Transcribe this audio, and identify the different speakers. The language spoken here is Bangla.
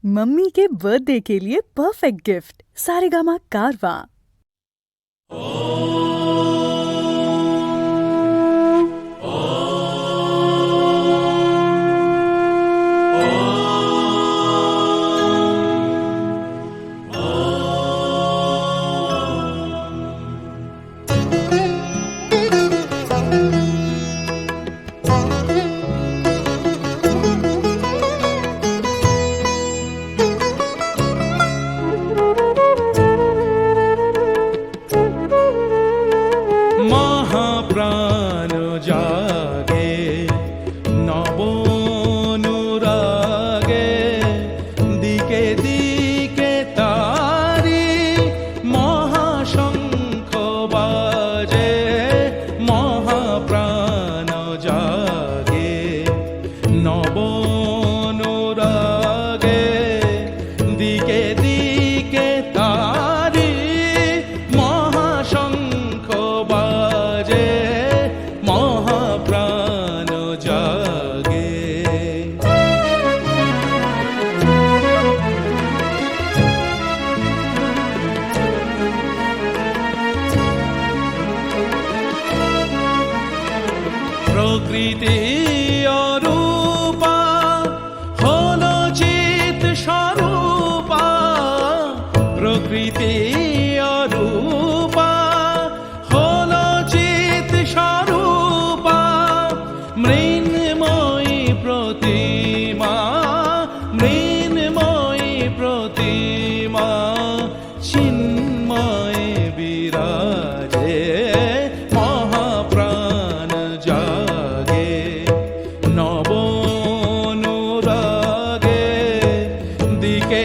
Speaker 1: मम्मी के बर्थडे के लिए परफेक्ट गिफ्ट सारेगामा कारवा।
Speaker 2: মহাপ্রাণ জাগে নব অনুরাগে দিকে দিকে তারি মহাশঙ্খ বাজে মহাপ্রাণ জাগে নব অনুরাগে দিকে দিকে তারি মহাশঙ্খ বাজে মহাপ্রাণ জাগে। প্রকৃতি অরূপা হলো চিত স্বরূপা, প্রকৃতি অরূপা হলো চিত স্বরূপা, মৃন্ময়ী প্রতিমা মৃন্ময়ী প্রতিমা চিন্ময় বিরাজে মহাপ্রাণ জাগে নব অনুরাগে দিকে